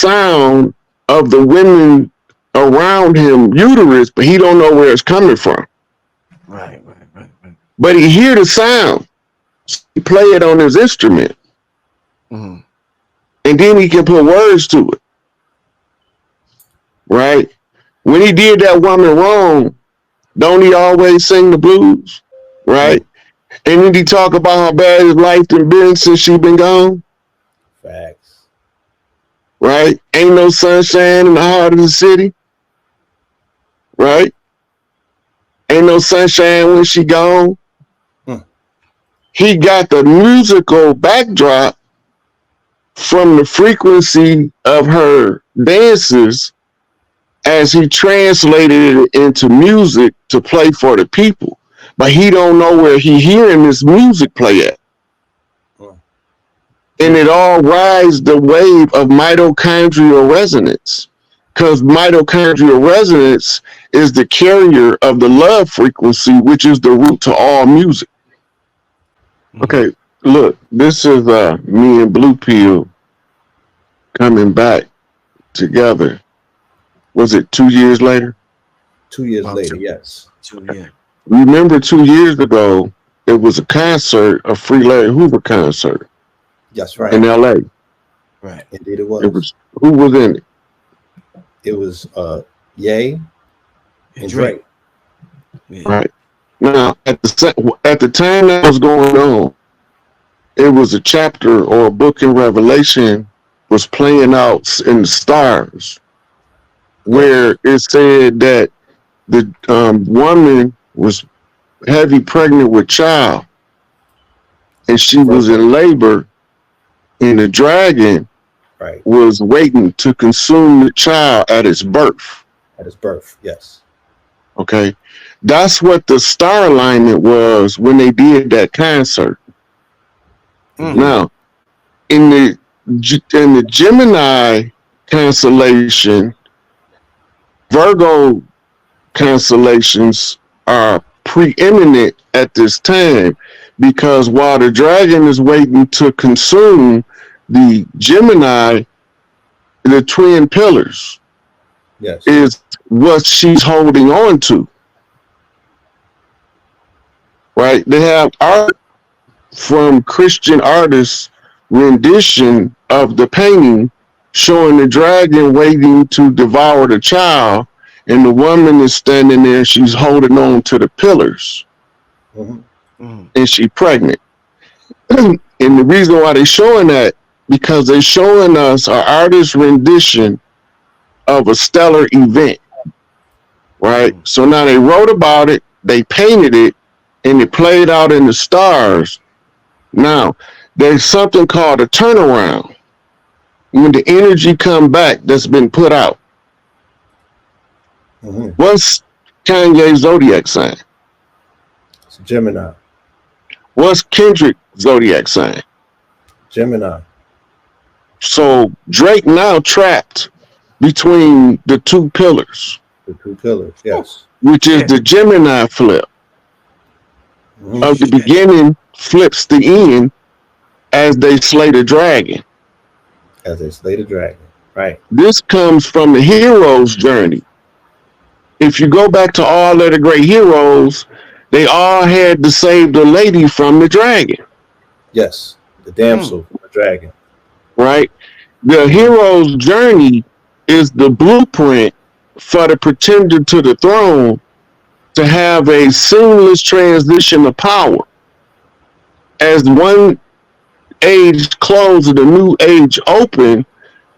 sound of the women around him uterus, but he don't know where it's coming from. Right. But he hear the sound. So he play it on his instrument. Mm-hmm. And then he can put words to it. Right? When he did that woman wrong, don't he always sing the blues? Right? Mm-hmm. And then he talk about how bad his life been since she been gone. Facts. Right? Ain't no sunshine in the heart of the city. Right? Ain't no sunshine when she gone. He got the musical backdrop from the frequency of her dances as he translated it into music to play for the people. But he don't know where he hearing this music play at. And it all rides the wave of mitochondrial resonance, because mitochondrial resonance is the carrier of the love frequency, which is the root to all music. Okay, look, this is me and Blue Pill coming back together. Was it 2 years later? 2 years later, yes. 2 years. Remember 2 years ago, it was a concert, a Free Larry Hoover concert. That's right. In LA. Right. Indeed it was. Who was in it? It was Ye and Drake. Yeah. Right. Now, at the time that was going on, it was a chapter or a book in Revelation was playing out in the stars, where it said that the woman was heavy pregnant with child, and she was in labor, and the dragon was waiting to consume the child at its birth. At its birth, yes. Okay. That's what the star alignment was when they did that concert. Now, in the Gemini constellation, Virgo constellations are preeminent at this time, because while the dragon is waiting to consume the Gemini, the twin pillars, is what she's holding on to. Right? They have art from Christian artists' rendition of the painting showing the dragon waiting to devour the child, and the woman is standing there, she's holding on to the pillars. And she's pregnant. And the reason why they're showing that, because they're showing us an artist's rendition of a stellar event. Right? So now they wrote about it, they painted it, and it played out in the stars. Now, there's something called a turnaround. When the energy come back that's been put out. What's Kanye's zodiac sign? It's Gemini. What's Kendrick's zodiac sign? Gemini. So Drake now trapped between the two pillars. The two pillars, yes. Which is the Gemini flip. Of the beginning flips the end as they slay the dragon. As they slay the dragon, right. This comes from the hero's journey. If you go back to all of the great heroes, they all had to save the lady from the dragon. Yes, the damsel from the dragon. Right? The hero's journey is the blueprint for the pretender to the throne to have a seamless transition of power. As one age closes, the new age open,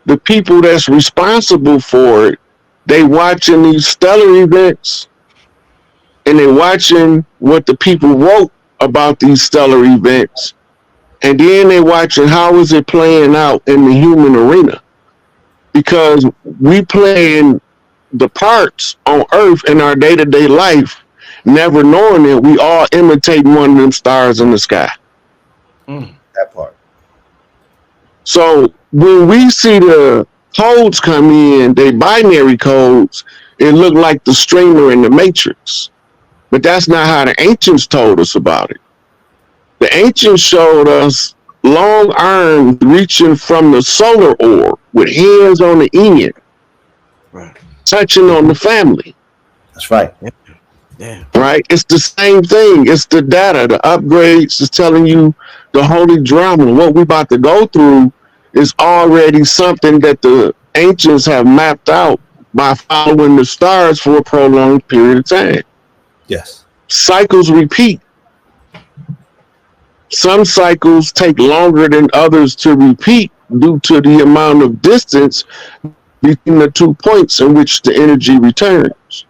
the people that's responsible for it, they watching these stellar events, and they watching what the people wrote about these stellar events, and then they watching how is it playing out in the human arena, because we playing the parts on Earth in our day-to-day life, never knowing that we all imitating one of them stars in the sky. That part. So when we see the codes come in, they binary codes, it look like the streamer in the Matrix. But that's not how the ancients told us about it. The ancients showed us long arms reaching from the solar orb with hands on the end, Right. touching on the family. That's right. Yeah. Yeah. Right? It's the same thing. It's the data, the upgrades is telling you the holy drama. What we about to go through is already something that the ancients have mapped out by following the stars for a prolonged period of time. Yes. Cycles repeat. Some cycles take longer than others to repeat due to the amount of distance between the 2 points in which the energy returns.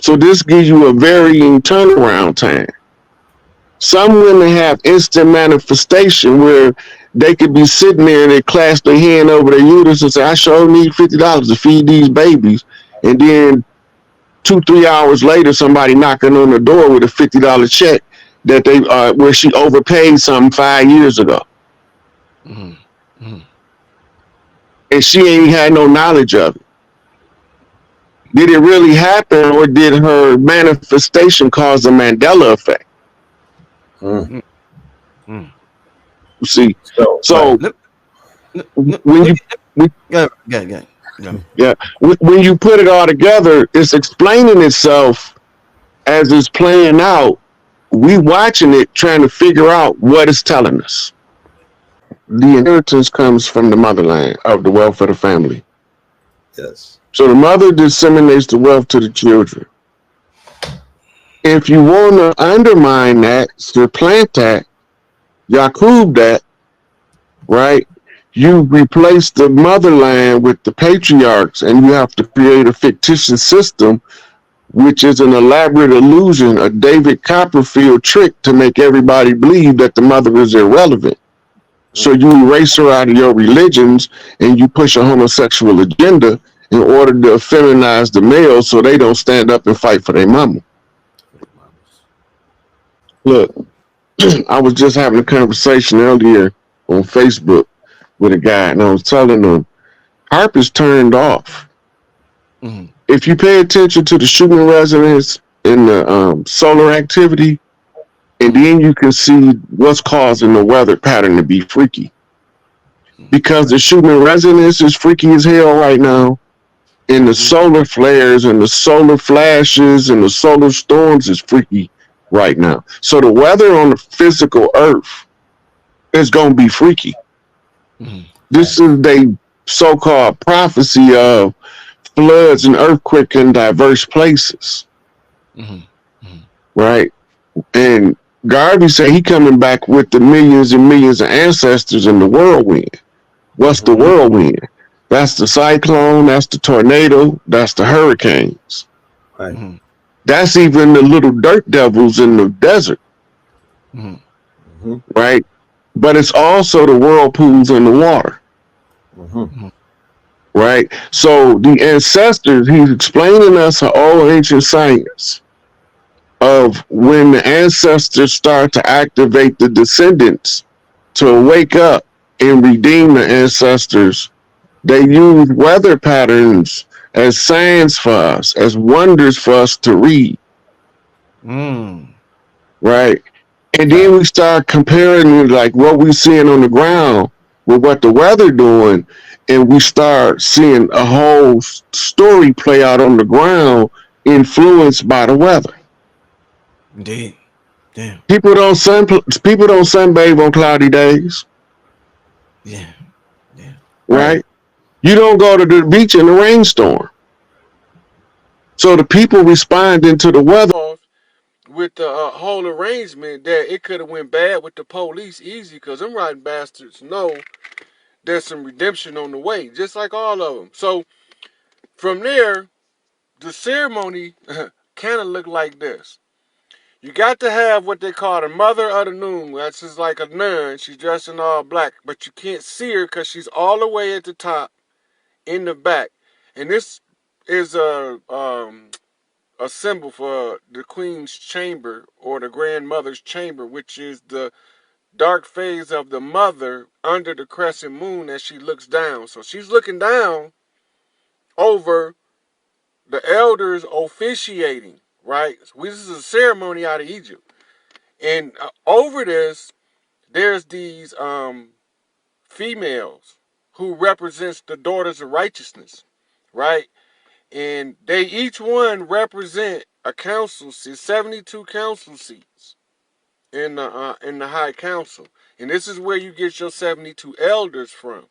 So this gives you a varying turnaround time. Some women have instant manifestation where they could be sitting there and they clasp their hand over their uterus and say, I sure need $50 to feed these babies. And then 2, 3 hours later, somebody knocking on the door with a $50 check that they where she overpaid something 5 years ago. Mm-hmm. Mm-hmm. And she ain't had no knowledge of it. Did it really happen, or did her manifestation cause a Mandela effect? Mm. Mm. You see, So so when you yeah, when you put it all together, it's explaining itself as it's playing out. We watching it, trying to figure out what it's telling us. The inheritance comes from the motherland of the wealth of the family. yes. So the mother disseminates the wealth to the children. If you want to undermine that, supplant that, Yakub that, right? You replace the motherland with the patriarchs, and you have to create a fictitious system, which is an elaborate illusion, a David Copperfield trick to make everybody believe that the mother is irrelevant. So you erase her out of your religions and you push a homosexual agenda in order to feminize the males so they don't stand up and fight for their mama. Look, I was just having a conversation earlier on Facebook with a guy, and I was telling him, harp is turned off. Mm-hmm. If you pay attention to the Schumann resonance and the solar activity, and then you can see what's causing the weather pattern to be freaky. Because the Schumann resonance is freaky as hell right now, and the solar flares and the solar flashes and the solar storms is freaky right now. So the weather on the physical earth is going to be freaky. Mm-hmm. This is the so-called prophecy of floods and earthquakes in diverse places. Mm-hmm. Mm-hmm. Right? And Garvey said he coming back with the millions and millions of ancestors in the whirlwind. What's the whirlwind? That's the cyclone, that's the tornado, that's the hurricanes. Right. Mm-hmm. That's even the little dirt devils in the desert. Mm-hmm. Right? But it's also the whirlpools in the water. Mm-hmm. Right? So the ancestors, he's explaining us an old ancient science of when the ancestors start to activate the descendants to wake up and redeem the ancestors. They use weather patterns as signs for us, as wonders for us to read. Right? And then we start comparing like what we seeing on the ground with what the weather doing, and we start seeing a whole story play out on the ground influenced by the weather. Indeed. Damn. People don't sunbathe on cloudy days. Yeah. Yeah. Right? You don't go to the beach in a rainstorm. So the people responding to the weather with the whole arrangement that it could have went bad with the police easy, because them rotten bastards know there's some redemption on the way, just like all of them. So from there, the ceremony kind of looked like this. You got to have what they call the mother of the noon. That's just like a nun. She's dressed in all black, but you can't see her because she's all the way at the top in the back. And this is a symbol for the queen's chamber or the grandmother's chamber, which is the dark phase of the mother under the crescent moon as she looks down. So she's looking down over the elders officiating, right? This is a ceremony out of Egypt. And over this, there's these females who represents the daughters of righteousness, right? And they each one represent a council seat, 72 council seats in the High Council. And this is where you get your 72 elders from.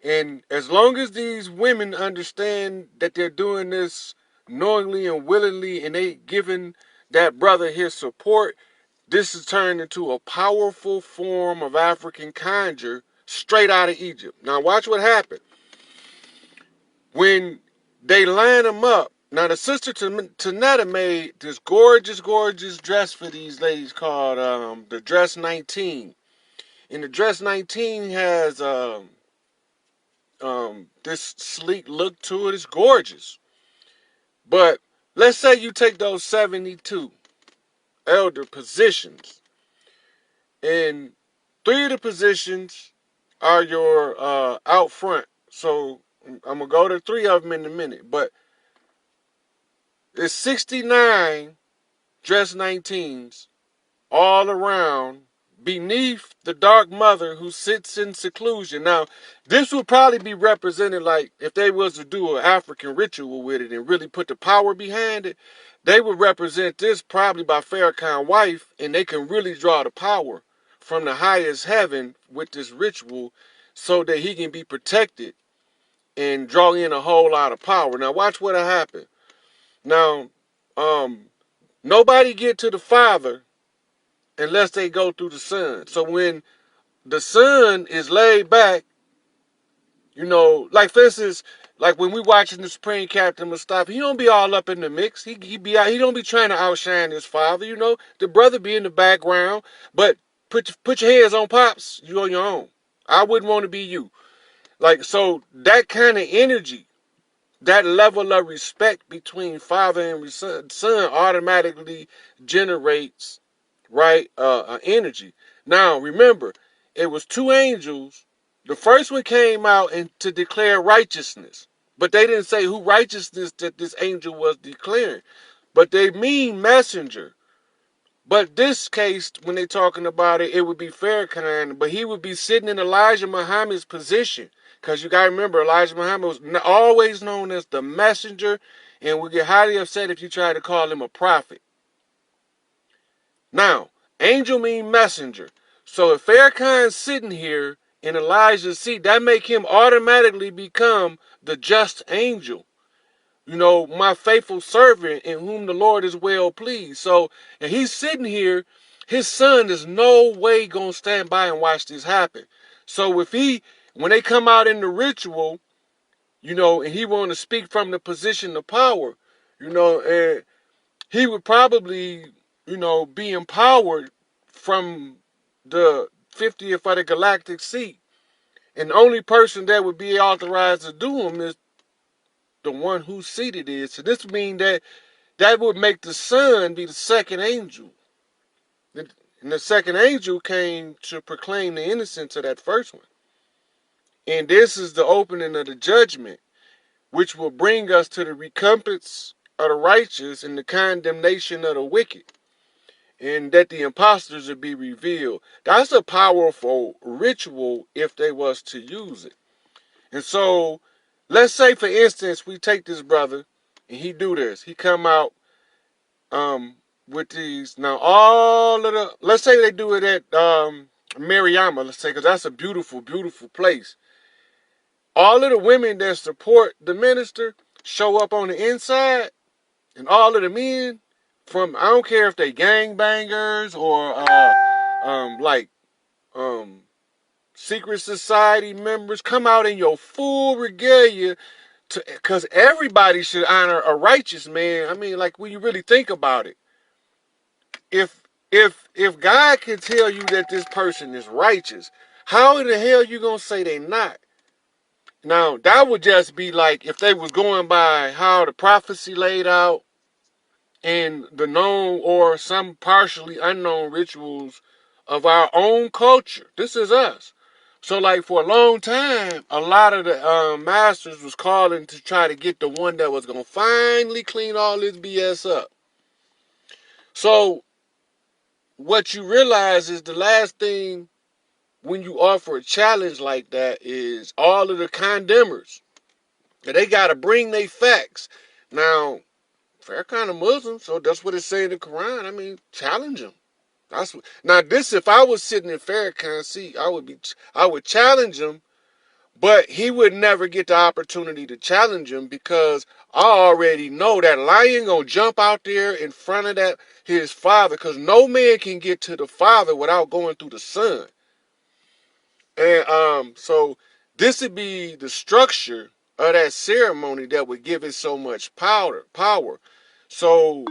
And as long as these women understand that they're doing this knowingly and willingly, and they giving that brother his support, this is turned into a powerful form of African conjure straight out of Egypt. Now watch what happened. When they line them up, now the sister Tanetta made this gorgeous, gorgeous dress for these ladies called the Dress 19. And the Dress 19 has this sleek look to it. It's gorgeous. But let's say you take those 72 elder positions, and 3 of the positions are your out front. So I'm going to go to 3 of them in a minute. But it's 69 Dress 19s all around beneath the dark mother who sits in seclusion. Now, this would probably be represented like if they was to do an African ritual with it and really put the power behind it, they would represent this probably by Farrakhan's wife, and they can really draw the power from the highest heaven with this ritual so that he can be protected and draw in a whole lot of power. Now, watch what'll happen. Now, nobody get to the Father unless they go through the Son. So when the Son is laid back, like for instance, like when we watching the Supreme Captain Mustafa, he don't be all up in the mix. He don't be trying to outshine his father. The brother be in the background, but put your hands on Pops. You on your own. I wouldn't want to be you. Like, so that kind of energy, that level of respect between father and son automatically generates, right, energy. Now, remember, it was 2 angels. The first one came out and to declare righteousness, but they didn't say who righteousness that this angel was declaring, but they mean messenger. But this case, when they're talking about it, it would be Farrakhan, but he would be sitting in Elijah Muhammad's position. Because you got to remember, Elijah Muhammad was always known as the messenger, and would get highly upset if you try to call him a prophet. Now, angel mean messenger. So if Farrakhan's sitting here in Elijah's seat, that make him automatically become the just angel. My faithful servant in whom the Lord is well pleased. So, and he's sitting here, his son is no way going to stand by and watch this happen. So when they come out in the ritual, and he want to speak from the position of power, and he would probably, be empowered from the 50th of the galactic seat. And the only person that would be authorized to do him is the one whose seat it is. So this means that would make the Son be the second angel. And the second angel came to proclaim the innocence of that first one. And this is the opening of the judgment, which will bring us to the recompense of the righteous and the condemnation of the wicked. And that the impostors will be revealed. That's a powerful ritual if they was to use it. And so, let's say, for instance, we take this brother and he do this. He come out with these. Now, let's say they do it at Mariama, let's say, because that's a beautiful, beautiful place. All of the women that support the minister show up on the inside, and all of the men I don't care if they gangbangers or secret society members, come out in your full regalia, because everybody should honor a righteous man. I mean, like, when you really think about it, if God can tell you that this person is righteous, how in the hell you gonna say they not? Now, that would just be like if they was going by how the prophecy laid out and the known or some partially unknown rituals of our own culture. This is us. So, like, for a long time, a lot of the masters was calling to try to get the one that was going to finally clean all this BS up. So, what you realize is the last thing when you offer a challenge like that is all of the condemners. They got to bring their facts. Now, Farrakhan a Muslim, so that's what it say in the Quran. I mean, challenge him. That's what, now this. If I was sitting in Farrakhan's seat, I would challenge him, but he would never get the opportunity to challenge him because I already know that lion gonna jump out there in front of that his father, because no man can get to the father without going through the son. And so this would be the structure of that ceremony that would give it so much power. So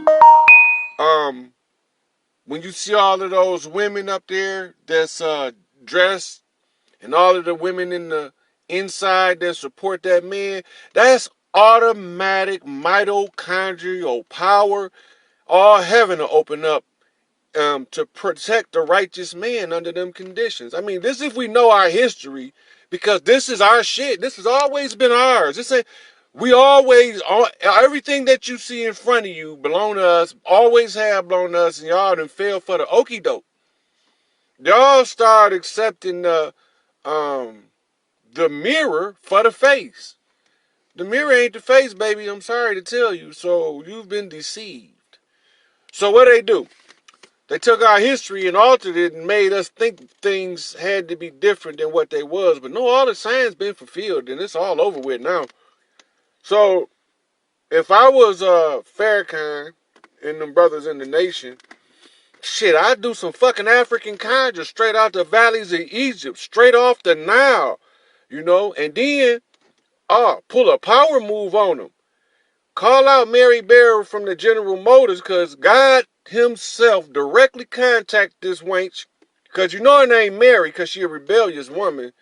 when you see all of those women up there that's dressed, and all of the women in the inside that support that man, that's automatic mitochondrial power. All heaven will open up to protect the righteous man under them conditions. I mean, this if we know our history, because this is our shit. This has always been ours. This ain't, we always, everything that you see in front of you belong to us, always have belonged to us, and y'all done fell for the okie doke. Y'all start accepting the mirror for the face. The mirror ain't the face, baby. I'm sorry to tell you. So you've been deceived. So what they do? They took our history and altered it and made us think things had to be different than what they was. But no, all the signs been fulfilled and it's all over with now. So if I was Farrakhan and them brothers in the nation, shit, I'd do some fucking African conjure straight out the valleys of Egypt, straight off the Nile, you know, and then pull a power move on them. Call out Mary Barrow from the General Motors, because God himself directly contacted this wench, because you know her name Mary because she a rebellious woman,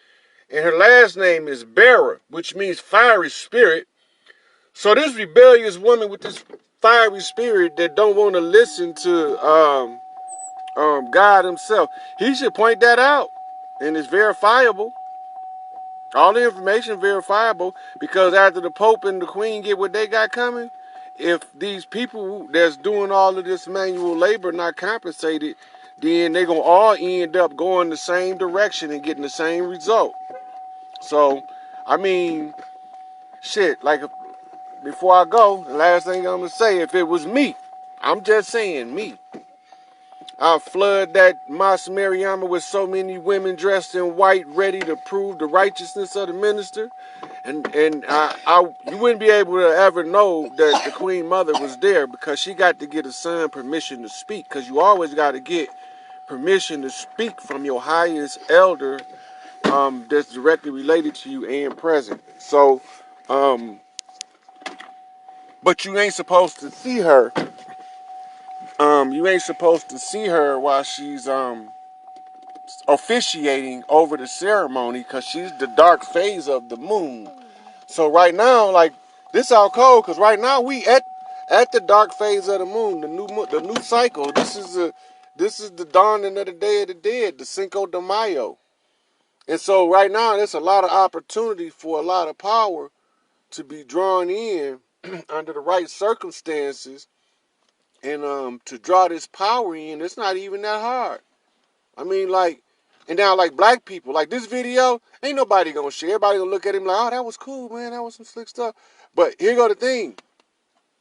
and her last name is Barrow, which means fiery spirit. So this rebellious woman with this fiery spirit that don't want to listen to God himself, he should point that out, and it's verifiable. All the information verifiable, because after the Pope and the Queen get what they got coming, if these people that's doing all of this manual labor not compensated, then they gonna all end up going the same direction and getting the same result. So, I mean, shit, like before I go, the last thing I'm gonna say, if it was me, I'm just saying me, I'll flood that Mas Mariama with so many women dressed in white, ready to prove the righteousness of the minister. And you wouldn't be able to ever know that the Queen Mother was there, because she got to get a son permission to speak, because you always got to get permission to speak from your highest elder that's directly related to you and present. So, but you ain't supposed to see her. You ain't supposed to see her while she's officiating over the ceremony, because she's the dark phase of the moon. So right now, like, this out cold, because right now we at the dark phase of the moon, the new cycle. This is the dawning of the Day of the Dead, the Cinco de Mayo. And so right now there's a lot of opportunity for a lot of power to be drawn in under the right circumstances, and to draw this power in, it's not even that hard. I mean, like, and now, like, black people, like, this video, ain't nobody gonna share. Everybody gonna look at him like, oh, that was cool, man. That was some slick stuff. But here go the thing.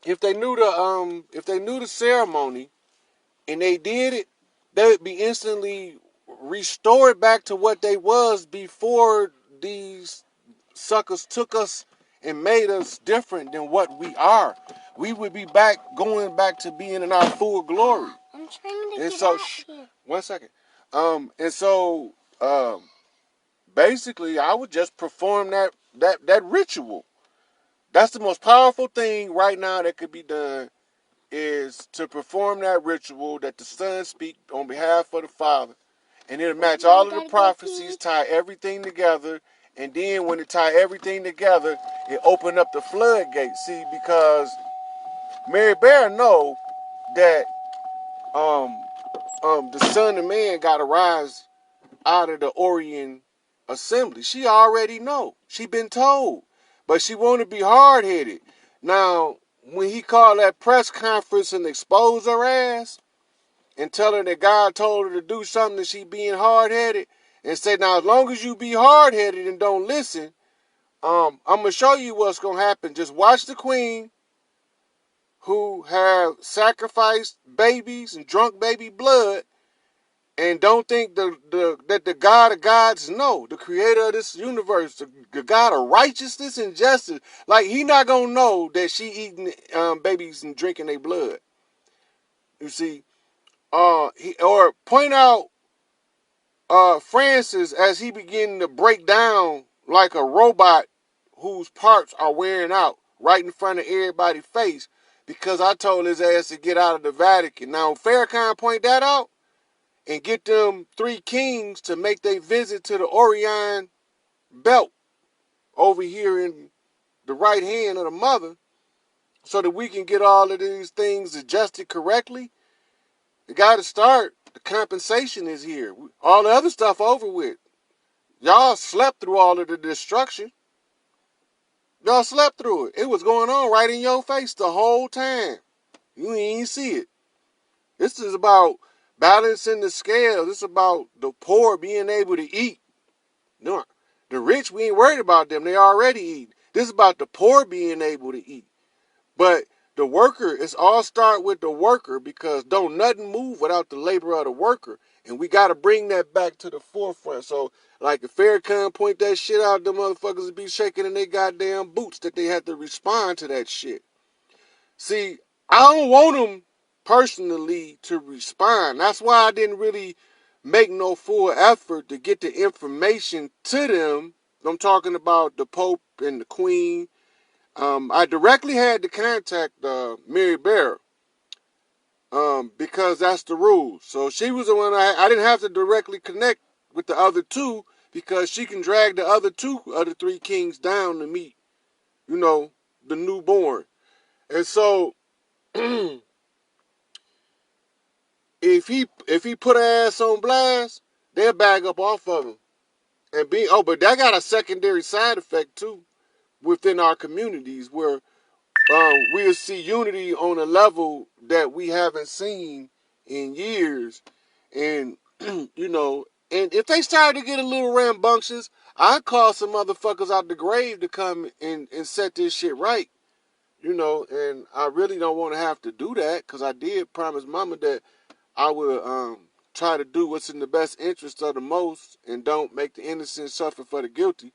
If they knew the ceremony and they did it, they would be instantly restored back to what they was before these suckers took us and made us different than what we are. We would be going back to being in our full glory. I'm trying to get out here. 1 second. And so, basically, I would just perform that ritual. That's the most powerful thing right now that could be done, is to perform that ritual that the Son speak on behalf of the Father. And it'll match all of the prophecies, tie everything together. And then when it tie everything together, it open up the floodgates. See, because Mary Bear know that the Son of Man got to rise out of the Orient assembly. She already know. She been told. But she want to be hard-headed. Now, when he called that press conference and exposed her ass, and tell her that God told her to do something and she being hard-headed, and say, now as long as you be hard-headed and don't listen, I'm going to show you what's going to happen. Just watch the queen who have sacrificed babies and drunk baby blood, and don't think that the God of gods, no, the creator of this universe, the God of righteousness and justice, like he not going to know that she eating babies and drinking their blood. You see, or point out Francis as he beginning to break down like a robot whose parts are wearing out right in front of everybody's face because I told his ass to get out of the Vatican. Now, Farrakhan point that out and get them 3 kings to make their visit to the Orion belt over here in the right hand of the mother so that we can get all of these things adjusted correctly. It got to start. The compensation is here. All the other stuff over with. Y'all slept through all of the destruction. Y'all slept through it. It was going on right in your face the whole time. You ain't see it. This is about balancing the scale. This is about the poor being able to eat. No, the rich, we ain't worried about them. They already eat. This is about the poor being able to eat. But the worker, it's all start with the worker because don't nothing move without the labor of the worker. And we got to bring that back to the forefront. So, like if Farrakhan point that shit out, them motherfuckers would be shaking in their goddamn boots that they had to respond to that shit. See, I don't want them personally to respond. That's why I didn't really make no full effort to get the information to them. I'm talking about the Pope and the Queen. I directly had to contact Mary Bear because that's the rule. So she was the one I didn't have to directly connect with the other 2 because she can drag the other 2 of the 3 kings down to meet, the newborn. And so if he put her ass on blast, they'll bag up off of him. But that got a secondary side effect too within our communities where we'll see unity on a level that we haven't seen in years. And, and if they start to get a little rambunctious, I'd call some motherfuckers out the grave to come and set this shit right. And I really don't want to have to do that because I did promise mama that I would try to do what's in the best interest of the most and don't make the innocent suffer for the guilty.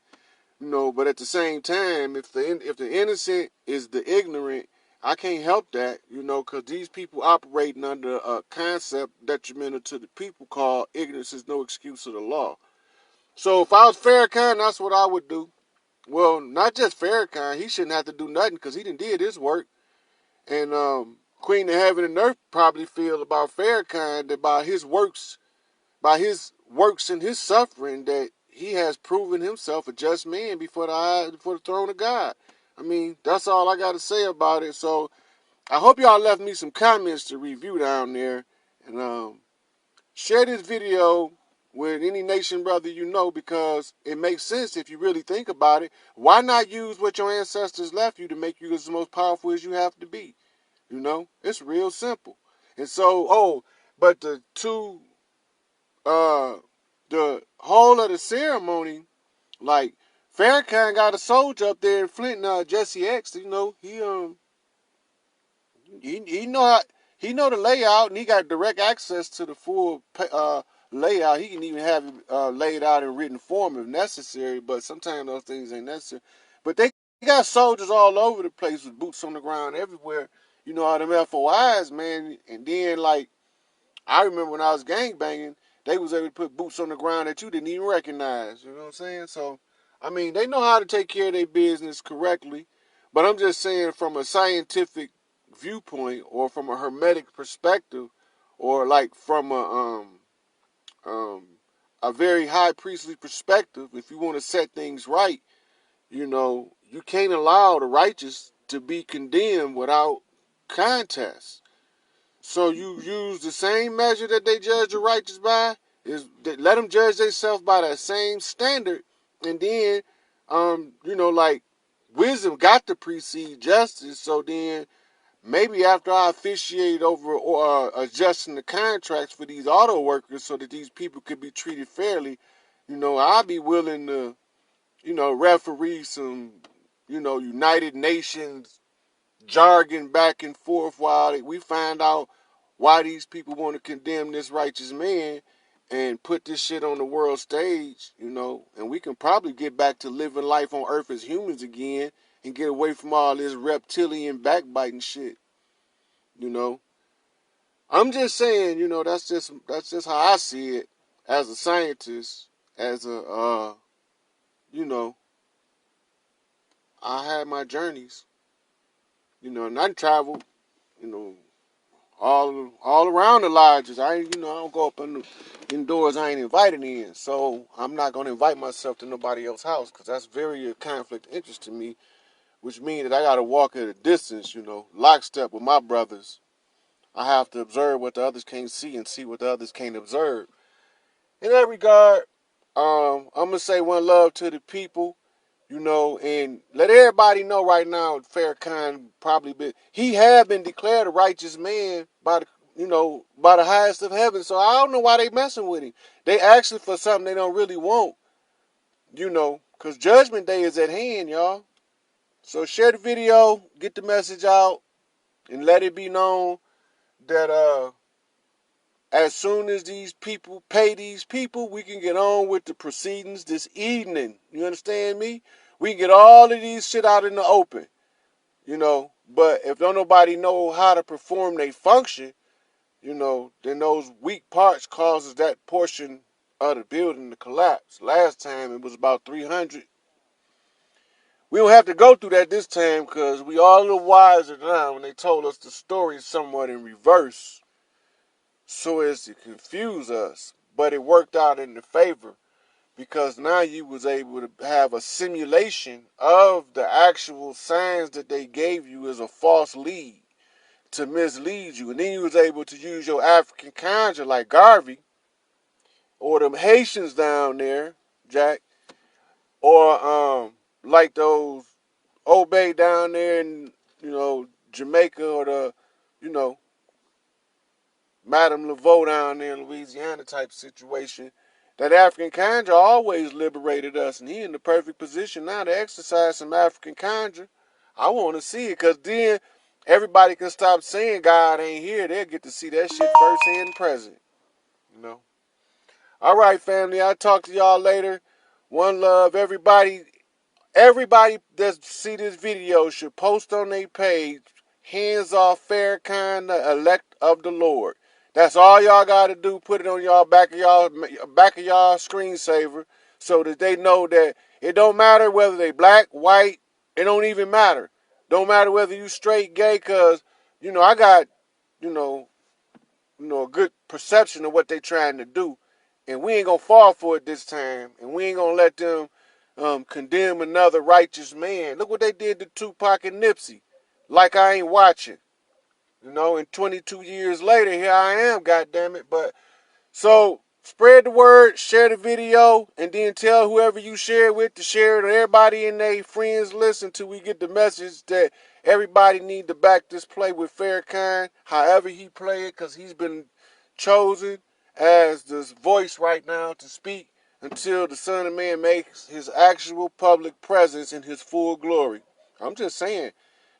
But at the same time, if the innocent is the ignorant, I can't help that, because these people operating under a concept detrimental to the people called ignorance is no excuse of the law. So if I was Farrakhan, that's what I would do. Well, not just Farrakhan, he shouldn't have to do nothing because he done did his work. And Queen of Heaven and Earth probably feel about Farrakhan that by his works and his suffering that he has proven himself a just man before the throne of God. I mean, that's all I got to say about it. So I hope y'all left me some comments to review down there. And share this video with any nation brother you know because it makes sense if you really think about it. Why not use what your ancestors left you to make you as most powerful as you have to be? It's real simple. And so, but the whole of the ceremony, like Farrakhan got a soldier up there in Flint, Jesse X. He know the layout, and he got direct access to the full layout. He can even have it laid out in written form if necessary. But sometimes those things ain't necessary. But they got soldiers all over the place with boots on the ground everywhere. All them FOIs, man. And then I remember when I was gangbanging, they was able to put boots on the ground that you didn't even recognize. You know what I'm saying? So, I mean, they know how to take care of their business correctly. But I'm just saying from a scientific viewpoint or from a hermetic perspective or from a very high priestly perspective, if you want to set things right, you can't allow the righteous to be condemned without contest. So you use the same measure that they judge the righteous by, is that let them judge themselves by that same standard, and then, wisdom got to precede justice. So then, maybe after I officiate over or adjusting the contracts for these auto workers so that these people could be treated fairly, I'll be willing to, referee some, United Nations jargon back and forth while we find out why these people want to condemn this righteous man and put this shit on the world stage, and we can probably get back to living life on Earth as humans again and get away from all this reptilian backbiting shit, you know. I'm just saying, that's just how I see it as a scientist, as a you know, I had my journeys, and I traveled, you know, all around the lodges. I don't go up indoors I ain't invited in. So I'm not gonna invite myself to nobody else's house because that's very a conflict of interest to me, which means that I gotta walk at a distance, lockstep with my brothers. I have to observe what the others can't see and see what the others can't observe. In that regard, I'm gonna say one love to the people, and let everybody know right now, Farrakhan he had been declared a righteous man by the highest of heaven. So I don't know why they messing with him. They asking for something they don't really want, because Judgment Day is at hand, y'all. So share the video, get the message out, and let it be known that as soon as these people pay these people, we can get on with the proceedings this evening. You understand me? We can get all of these shit out in the open, But if don't nobody know how to perform their function, then those weak parts causes that portion of the building to collapse. Last time it was about 300. We don't have to go through that this time because we all a little wiser now when they told us the story somewhat in reverse so as to confuse us. But it worked out in the favor because now you was able to have a simulation of the actual signs that they gave you as a false lead to mislead you. And then you was able to use your African conjure like Garvey or them Haitians down there, Jack, or like those Obey down there in, Jamaica or the, you know, Madame Laveau down there in Louisiana type situation. That African conjure always liberated us, and he in the perfect position now to exercise some African conjure. I want to see it, because then everybody can stop saying God ain't here. They'll get to see that shit firsthand and present. All right, family. I'll talk to y'all later. One love, everybody. Everybody that see this video should post on their page, hands off Farrakhan, the elect of the Lord. That's all y'all got to do. Put it on y'all back of y'all screensaver so that they know that it don't matter whether they black, white. It don't even matter. Don't matter whether you straight, gay, cause I got you know a good perception of what they trying to do, and we ain't gonna fall for it this time, and we ain't gonna let them condemn another righteous man. Look what they did to Tupac and Nipsey. Like I ain't watching. And 22 years later, here I am, goddammit. But so spread the word, share the video, and then tell whoever you share it with to share it to everybody in their friends list until we get the message that everybody need to back this play with Farrakhan, however he play it, because he's been chosen as this voice right now to speak until the Son of Man makes his actual public presence in his full glory. I'm just saying,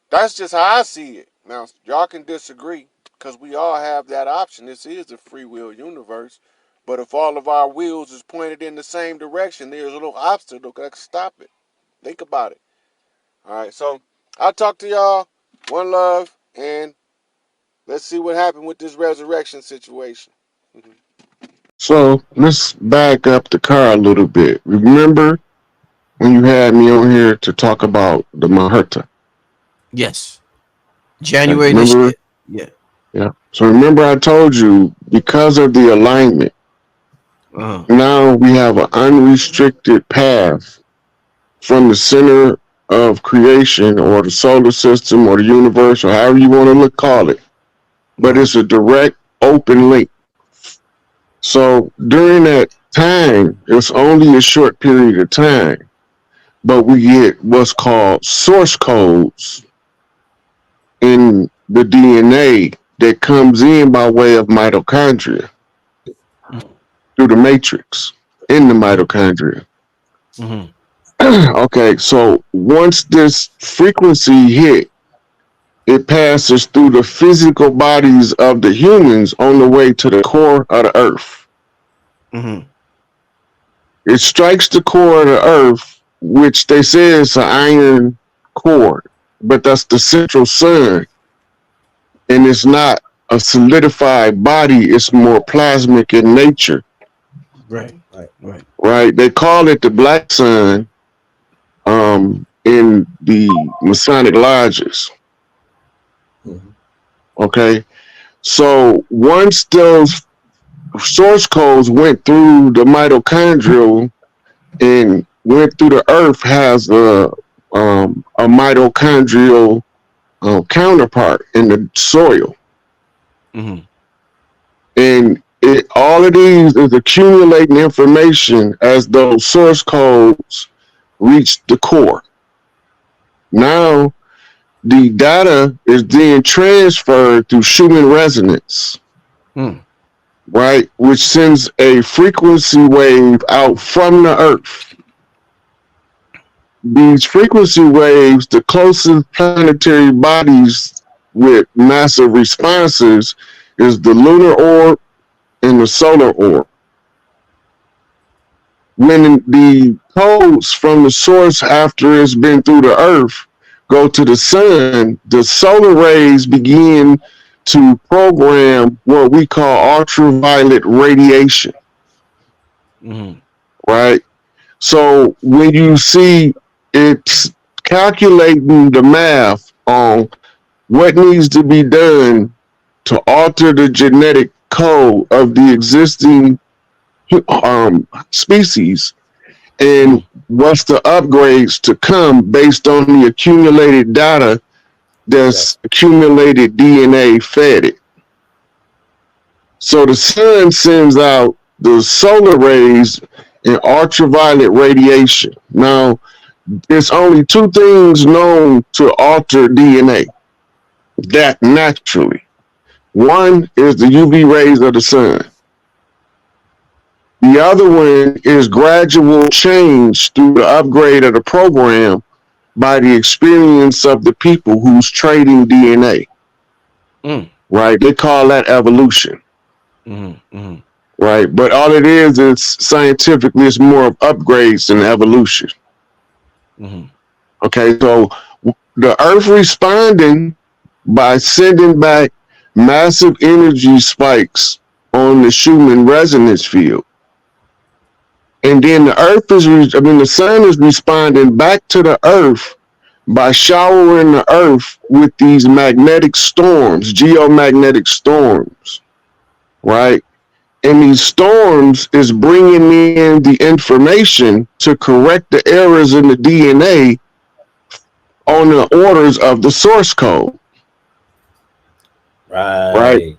that's just how I see it. Now, y'all can disagree, because we all have that option. This is a free will universe. But if all of our wheels is pointed in the same direction, there's a little obstacle that can stop it. Think about it. All right, so I'll talk to y'all. One love, and let's see what happened with this resurrection situation. So let's back up the car a little bit. Remember when you had me on here to talk about the Maherta? Yes. Okay, January this remember? year. Yeah. Yeah. So remember I told you because of the alignment, Uh-huh. now we have an unrestricted path from the center of creation or the solar system or the universe or however you want to call it. But Uh-huh. it's a direct open link. So during that time, it's only a short period of time, but we get what's called source codes in the DNA that comes in by way of mitochondria through the matrix in the mitochondria. Okay, so once this frequency hit, it passes through the physical bodies of the humans on the way to the core of the earth. It strikes the core of the earth, which they say is an iron core, but that's the central sun. And it's not a solidified body, it's more plasmic in nature. Right? They call it the black sun in the Masonic lodges. Okay? So once those source codes went through the mitochondrial and went through the earth, has a mitochondrial counterpart in the soil. And all of these is accumulating information as those source codes reach the core. Now, the data is then transferred through Schumann resonance, right? Which sends a frequency wave out from the earth. These frequency waves, the closest planetary bodies with massive responses is the lunar orb and the solar orb. When the codes from the source after it's been through the earth go to the sun, the solar rays begin to program what we call ultraviolet radiation. Right? So when you see it's calculating the math on what needs to be done to alter the genetic code of the existing species, and what's the upgrades to come based on the accumulated data that's accumulated DNA fed it. So the sun sends out the solar rays and ultraviolet radiation. Now, there's only two things known to alter DNA that naturally. One is the UV rays of the sun. The other one is gradual change through the upgrade of the program by the experience of the people who's trading DNA. Right? They call that evolution. Right? But all it is scientifically, it's more of upgrades than evolution. Okay, so the Earth responding by sending back massive energy spikes on the Schumann resonance field. And then the sun is responding back to the earth by showering the earth with these magnetic storms, geomagnetic storms, right? And these storms is bringing in the information to correct the errors in the DNA on the orders of the source code. Right?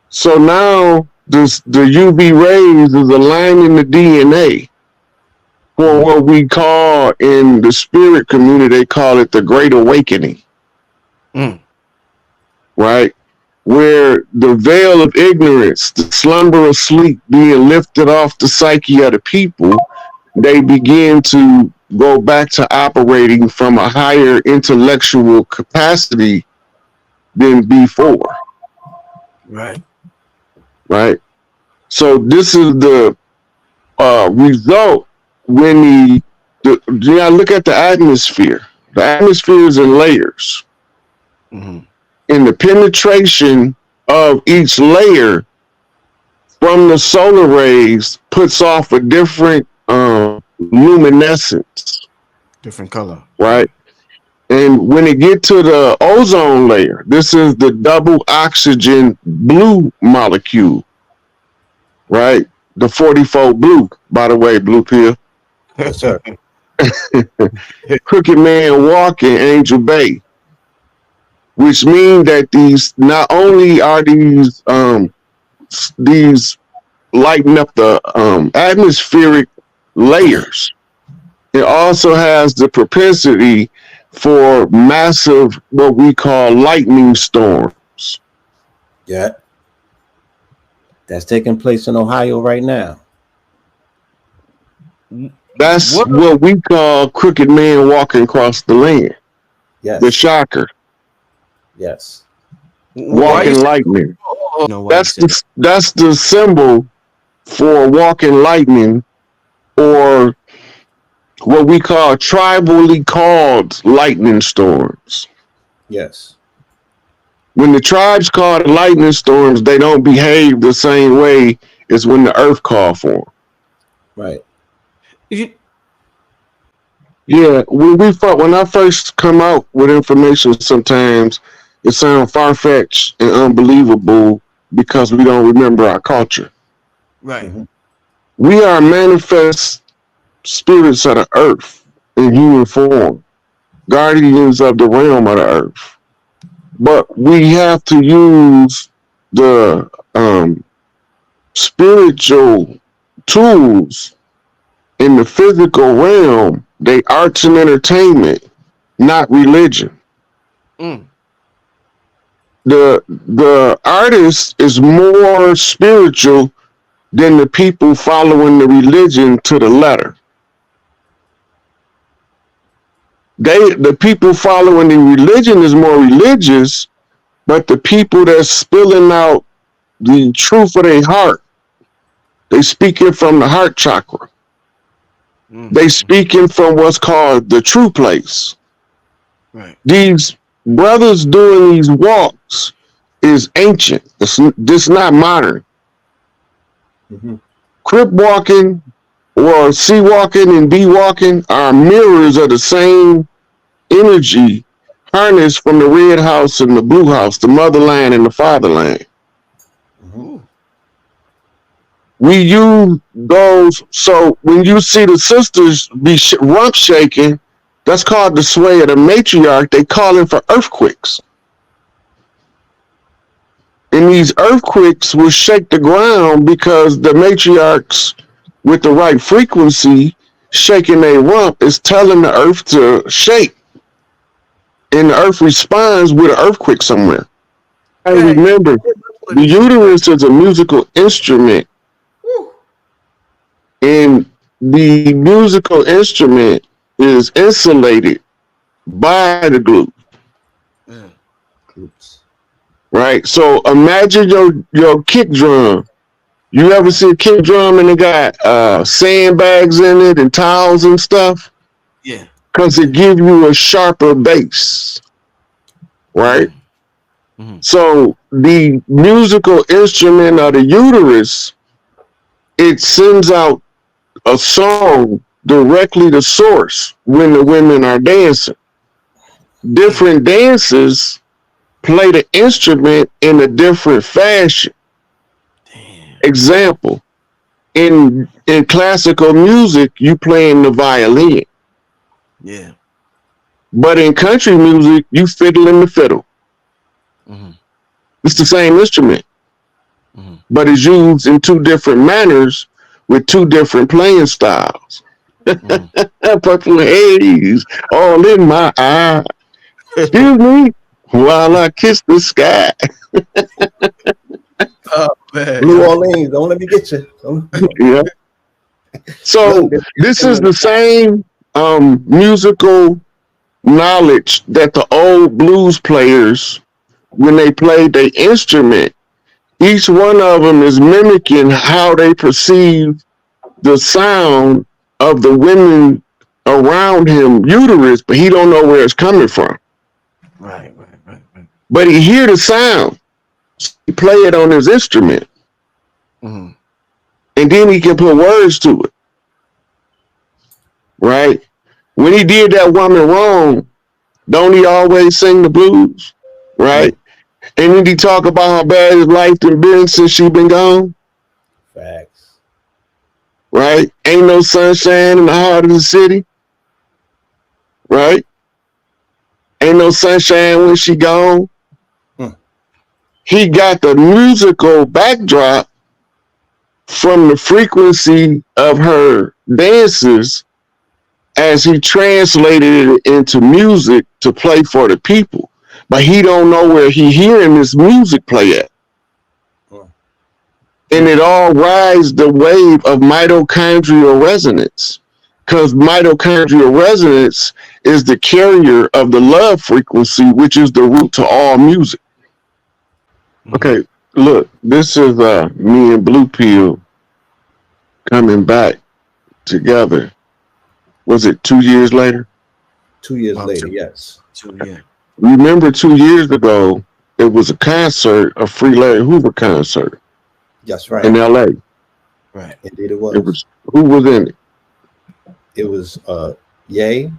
So now the UV rays is aligning the DNA for what we call in the spirit community, they call it the Great Awakening. Right? Where the veil of ignorance, the slumber of sleep being lifted off the psyche of the people, they begin to go back to operating from a higher intellectual capacity than before. Right? So this is the result when you look at the atmosphere. The atmosphere is in layers. And the penetration of each layer from the solar rays puts off a different luminescence. Different color. Right? And when it get to the ozone layer, this is the double oxygen blue molecule, right? The 44 blue, by the way, blue pill. Yes, sir. Crooked Man walking Angel Bay, which mean that these not only are these lighting up the atmospheric layers, it also has the propensity for massive, what we call lightning storms. Yeah. That's taking place in Ohio right now. That's what we call crooked man walking across the land. Yes. The shocker. Yes. Walking lightning. That's the symbol for walking lightning, or what we call tribally called lightning storms. Yes. When the tribes call it lightning storms, they don't behave the same way as when the earth called for them. Right. Yeah, when I first come out with information, sometimes it sounds far-fetched and unbelievable because we don't remember our culture. Right. Mm-hmm. We are manifest spirits of the earth in human form, guardians of the realm of the earth. But we have to use the spiritual tools in the physical realm, they arts and entertainment, not religion. The artist is more spiritual than the people following the religion to the letter. The people following the religion is more religious, but the people that's spilling out the truth of their heart, they speaking from the heart chakra. They speaking from what's called the true place. Right. These brothers doing these walks is ancient. It's not modern. Mm-hmm. Crip walking or C walking and B walking are mirrors of the same energy harnessed from the red house and the blue house, the motherland and the fatherland. Mm-hmm. We use those. So when you see the sisters be rump shaking, that's called the sway of the matriarch. They calling for earthquakes. And these earthquakes will shake the ground because the matriarchs with the right frequency shaking their rump is telling the earth to shake. And the earth responds with an earthquake somewhere. I remember the uterus is a musical instrument. And the musical instrument is insulated by the glue. Right? So imagine your kick drum. You ever see a kick drum and it got sandbags in it and towels and stuff? Yeah. Because it gives you a sharper bass. Right? Mm-hmm. So the musical instrument of the uterus, it sends out a song directly to source when the women are dancing. Different dancers play the instrument in a different fashion. Damn. Example, in classical music, you playing the violin. Yeah. But in country music, you fiddling the fiddle. Mm-hmm. It's the same instrument, mm-hmm. but it's used in two different manners with two different playing styles. Mm-hmm. Purple haze all in my eye. Excuse me while I kiss the sky. Oh, man. New Orleans, don't let me get you. Yeah. So this is the same musical knowledge that the old blues players, when they played their instrument, each one of them is mimicking how they perceive the sound of the women around him uterus, but he don't know where it's coming from. Right. But he hear the sound. So he play it on his instrument. Mm-hmm. And then he can put words to it. Right? When he did that woman wrong, don't he always sing the blues? Right? Mm-hmm. And then he talk about how bad his life been since she been gone. Facts. Right? Ain't no sunshine in the heart of the city. Right? Ain't no sunshine when she gone. He got the musical backdrop from the frequency of her dances as he translated it into music to play for the people. But he don't know where he hearing this music play at. And it all rides the wave of mitochondrial resonance. Because mitochondrial resonance is the carrier of the love frequency, which is the root to all music. Okay, look, this is me and Blue Pill coming back together. Was it 2 years later? 2 years later, yes. Remember 2 years ago, it was a concert, a Free Larry Hoover concert. That's right. In LA. Right. Indeed it was. Who was in it? It was Ye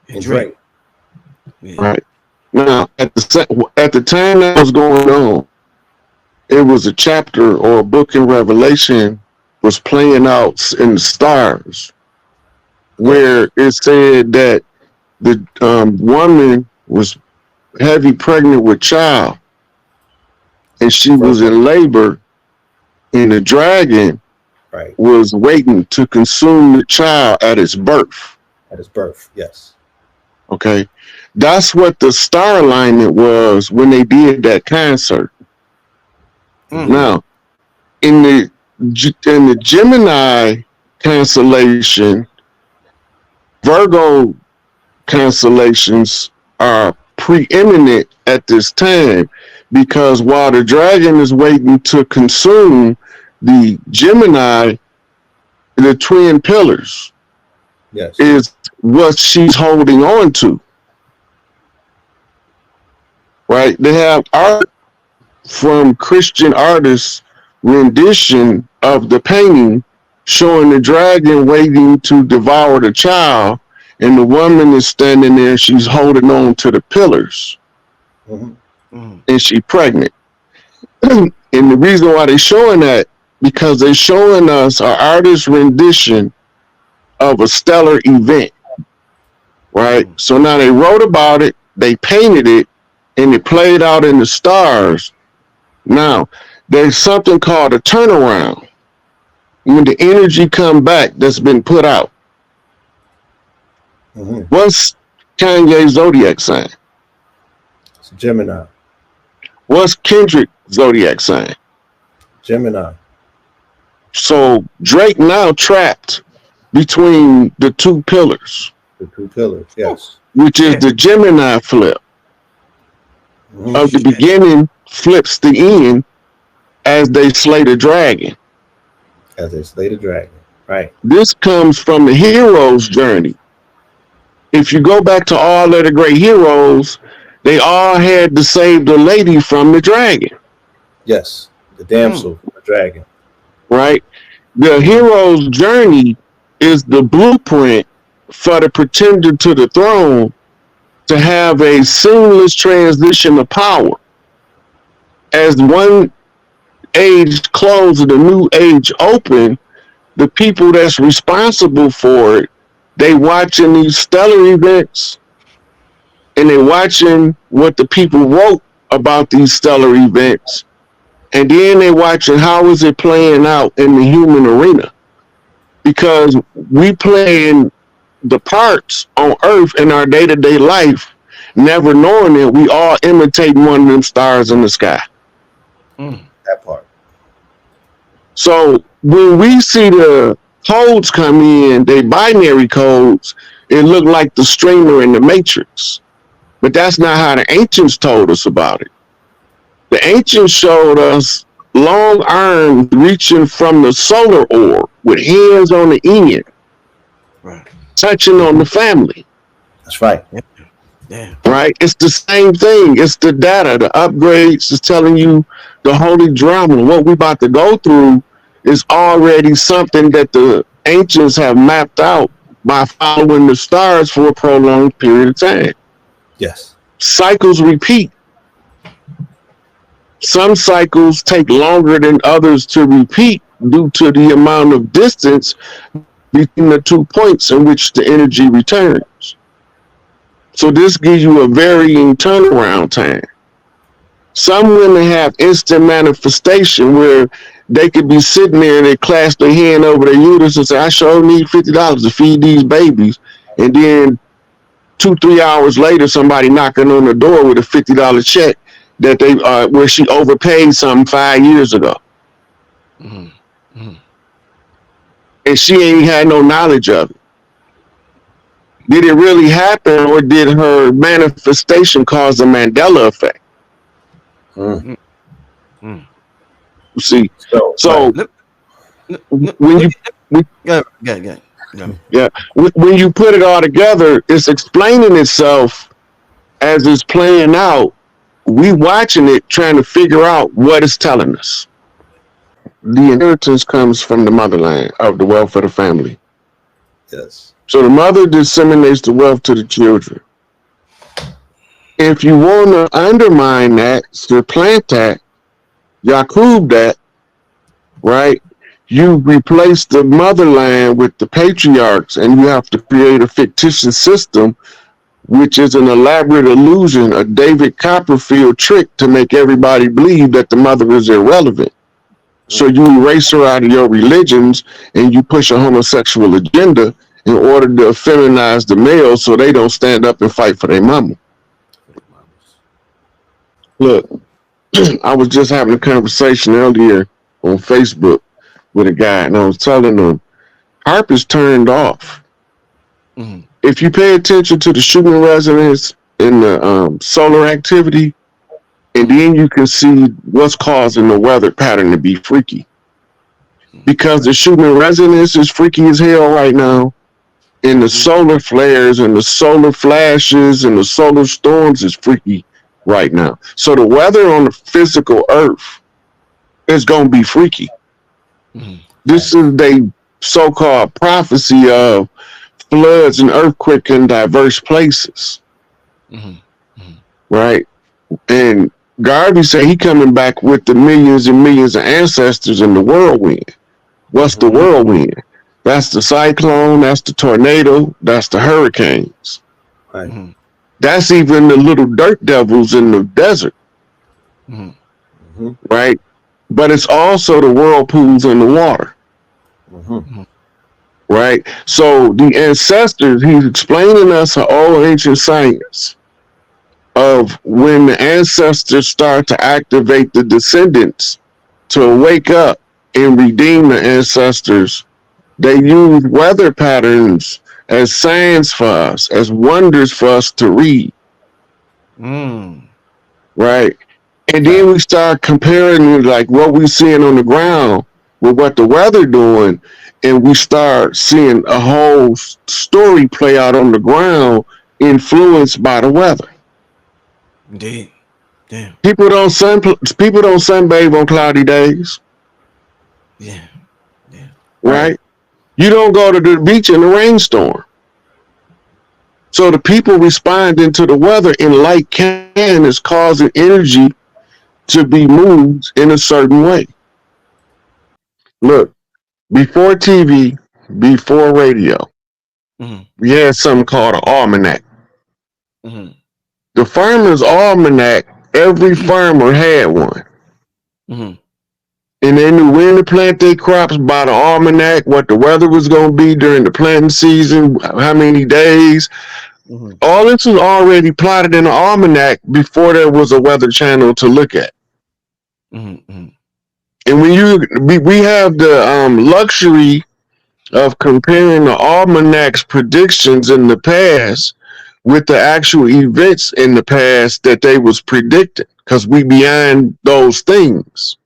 and Drake. Yeah. Right. Now, at the time that was going on, it was a chapter or a book in Revelation was playing out in the stars, where it said that the woman was heavy pregnant with child, and she was in labor, and the dragon was waiting to consume the child at its birth. At its birth, yes. Okay. That's what the star alignment was when they did that concert. Now, in the Gemini constellation, Virgo constellations are preeminent at this time, because while the dragon is waiting to consume the Gemini, the twin pillars, is what she's holding on to. Right? They have art from Christian artists' rendition of the painting showing the dragon waiting to devour the child, and the woman is standing there, she's holding on to the pillars. And she's pregnant. And the reason why they're showing that, because they're showing us an artist's rendition of a stellar event. Right? So now they wrote about it, they painted it, and it played out in the stars. Now, there's something called a turnaround. When the energy come back that's been put out. What's Kanye's zodiac sign? It's Gemini. What's Kendrick's zodiac sign? Gemini. So Drake now trapped between the two pillars. The two pillars, yes. Which is the Gemini flip. Of the beginning flips the end as they slay the dragon. As they slay the dragon, right. This comes from the hero's journey. If you go back to all of the great heroes, they all had to save the lady from the dragon. Yes, the damsel from the dragon. Right? The hero's journey is the blueprint for the pretender to the throne to have a seamless transition of power. As one age closed and a new age open, the people that's responsible for it, they watching these stellar events, and they watching what the people wrote about these stellar events, and then they watching how is it playing out in the human arena, because we playing the parts on Earth in our day-to-day life, never knowing that we all imitate one of them stars in the sky. That part. So when we see the codes come in, they binary codes, it look like the streamer in the Matrix. But that's not how the ancients told us about it. The ancients showed us long arms reaching from the solar orb with hands on the end, touching on the family. That's right. Yeah. Right? It's the same thing. It's the data, the upgrades is telling you the holy drama. What we about to go through is already something that the ancients have mapped out by following the stars for a prolonged period of time. Yes. Cycles repeat. Some cycles take longer than others to repeat due to the amount of distance between the 2 points in which the energy returns. So this gives you a varying turnaround time. Some women have instant manifestation where they could be sitting there and they clasp their hand over their uterus and say, I sure need $50 to feed these babies. And then 2-3 hours later, somebody knocking on the door with a $50 check that they where she overpaid something 5 years ago. And she ain't had no knowledge of it. Did it really happen, or did her manifestation cause a Mandela effect? You see, so when you when you put it all together, it's explaining itself as it's playing out. We watching it, trying to figure out what it's telling us. The inheritance comes from the motherland of the wealth of the family. Yes. So the mother disseminates the wealth to the children. If you want to undermine that, supplant that, Yakub that, right? You replace the motherland with the patriarchs, and you have to create a fictitious system, which is an elaborate illusion, a David Copperfield trick to make everybody believe that the mother is irrelevant. So you erase her out of your religions, and you push a homosexual agenda in order to feminize the males so they don't stand up and fight for their mama. Look, I was just having a conversation earlier on Facebook with a guy, and I was telling him, HAARP is turned off. If you pay attention to the shooting resonance and the solar activity, and then you can see what's causing the weather pattern to be freaky. Because the shooting resonance is freaky as hell right now, and the solar flares and the solar flashes and the solar storms is freaky right now. So the weather on the physical earth is going to be freaky. This is the so-called prophecy of floods and earthquakes in diverse places. Right? And Garvey said he coming back with the millions and millions of ancestors in the whirlwind. What's the whirlwind? That's the cyclone, that's the tornado, that's the hurricanes. Right. That's even the little dirt devils in the desert. Right? But it's also the whirlpools in the water. Right? So the ancestors, he's explaining us an old ancient science of when the ancestors start to activate the descendants to wake up and redeem the ancestors. They use weather patterns as signs for us, as wonders for us to read. Right? And then we start comparing like what we seeing on the ground with what the weather doing, and we start seeing a whole story play out on the ground influenced by the weather. Indeed. Damn. People don't sunbathe on cloudy days. Yeah. Right? You don't go to the beach in a rainstorm. So the people responding to the weather in light can is causing energy to be moved in a certain way. Look, before TV, before radio, we had something called an almanac. The farmer's almanac, every farmer had one. And they knew when to plant their crops by the almanac, what the weather was going to be during the planting season, how many days. All this was already plotted in the almanac before there was a weather channel to look at. And when we have the luxury of comparing the almanac's predictions in the past with the actual events in the past that they was predicting, because we beyond those things.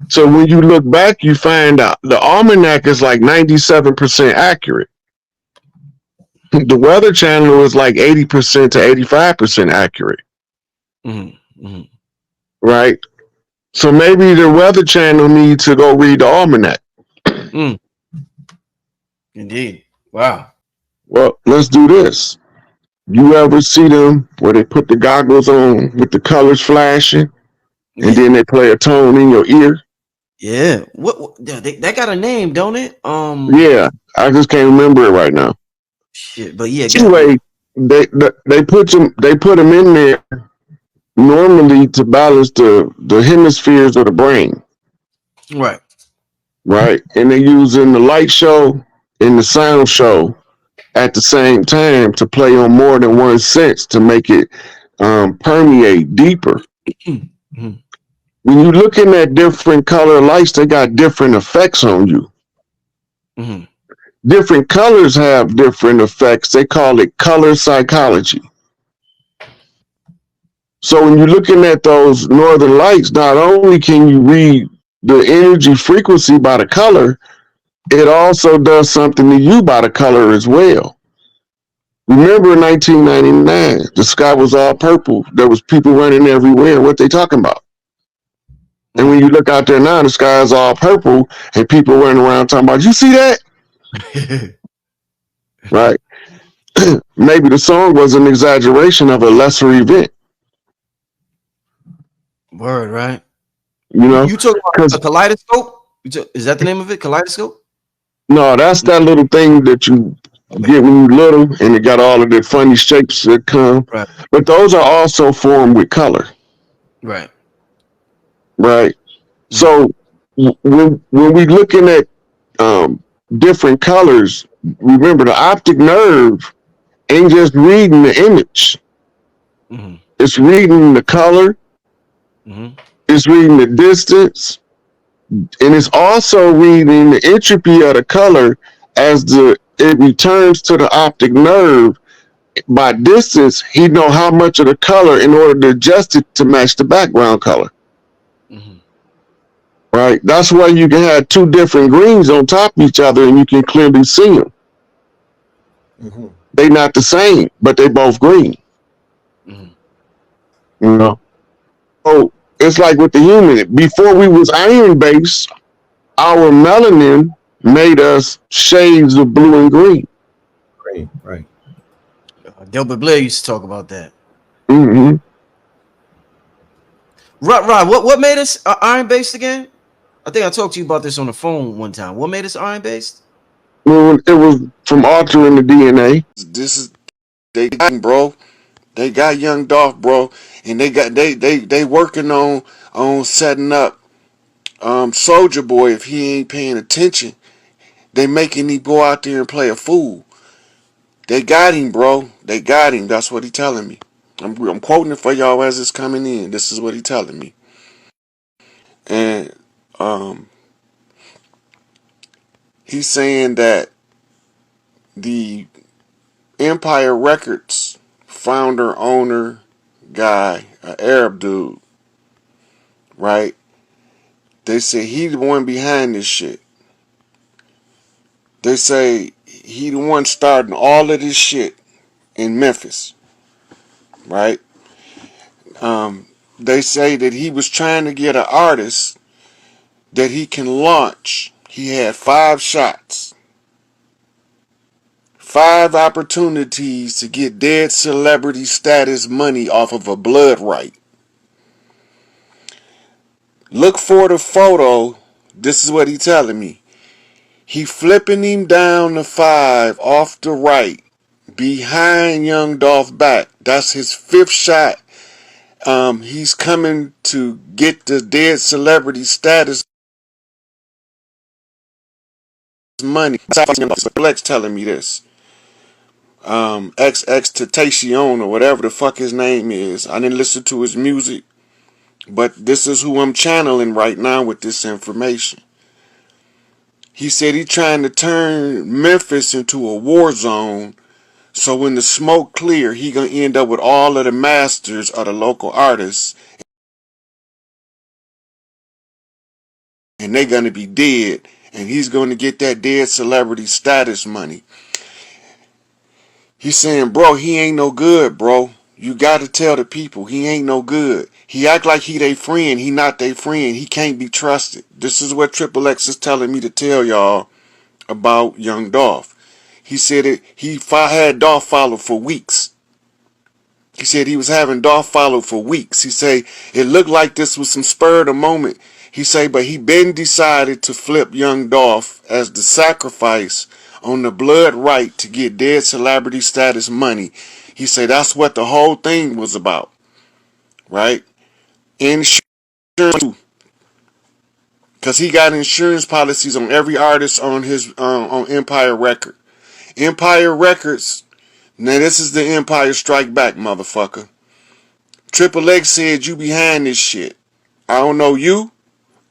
So when you look back, you find out the almanac is like 97% accurate. The weather channel is like 80% to 85% accurate. Right? So maybe the weather channel needs to go read the almanac. Indeed. Wow. Well, let's do this. You ever see them where they put the goggles on with the colors flashing, and then they play a tone in your ear? Yeah. What that got a name, don't it? Yeah, I just can't remember it right now. Shit, but yeah. Anyway, they put them in there normally to balance the hemispheres of the brain. Right. right? And they're using the light show and the sound show at the same time to play on more than one sense to make it permeate deeper. Mm-hmm. When you're looking at different color lights, they got different effects on you. Mm-hmm. Different colors have different effects. They call it color psychology. So when you're looking at those northern lights, not only can you read the energy frequency by the color, it also does something to you by the color as well. Remember in 1999, the sky was all purple. There was people running everywhere. What they talking about? And when you look out there now, the sky is all purple and people running around talking about, you see that? Right. Maybe the song was an exaggeration of a lesser event, Word, right? you know? You talk about a Because, kaleidoscope? Is that the name of it? Kaleidoscope? no, that's that little thing that you Okay. get when you're little and it got all of the funny shapes that come. Right. But those are also formed with color, Right. right? Mm-hmm. So when we looking at different colors, remember the optic nerve ain't just reading the image. Mm-hmm. It's reading the color, Mm-hmm. it's reading the distance, and it's also reading the entropy of the color as it returns to the optic nerve. By distance, he know how much of the color in order to adjust it to match the background color. Mm-hmm. Right? That's why you can have two different greens on top of each other and you can clearly see them. Mm-hmm. They not the same, but they both green. Mm-hmm. You know? So it's like with the human. Before we was iron based, our melanin made us shades of blue and green. Right. Right. Delbert Blair used to talk about that. Mm-hmm. Right. What made us iron based again? I think I talked to you about this on the phone one time. What made us iron based? Well, it was from altering the DNA. This is they got him, bro. They got Young Dolph, bro, and they working on setting up Soldier Boy if he ain't paying attention. They making him go out there and play a fool. They got him, bro. They got him. That's what he telling me. I'm quoting it for y'all as it's coming in. This is what he telling me. And um, he's saying that the Empire Records founder, owner, guy, an Arab dude, right? They say he the one behind this shit. They say he the one starting all of this shit in Memphis, right? They say that he was trying to get an artist that he can launch. He had 5 shots, 5 opportunities to get dead celebrity status money off of a blood right. Look for the photo. This is what he telling me. He flipping him down the 5 off the right behind Young Dolph back. That's his 5th shot. He's coming to get the dead celebrity status money. Flex telling me this. XX Tentacion or whatever the fuck his name is. I didn't listen to his music, but this is who I'm channeling right now with this information. He said he trying to turn Memphis into a war zone. So when the smoke clear, he gonna end up with all of the masters of the local artists, and they gonna be dead, and he's gonna get that dead celebrity status money. He's saying, bro, he ain't no good, bro. You gotta tell the people he ain't no good. He act like he they friend. He not they friend. He can't be trusted. This is what Triple X is telling me to tell y'all about Young Dolph. He said it. He had Dolph follow for weeks. He said he was having Dolph follow for weeks. He say it looked like this was some spur of the moment. He say, but he been decided to flip Young Dolph as the sacrifice on the blood right to get dead celebrity status money. He say that's what the whole thing was about, right? Insurance. Cause he got insurance policies on every artist on his on Empire Record. Empire Records. Now this is the Empire Strike Back, motherfucker. Triple X said you behind this shit. I don't know you.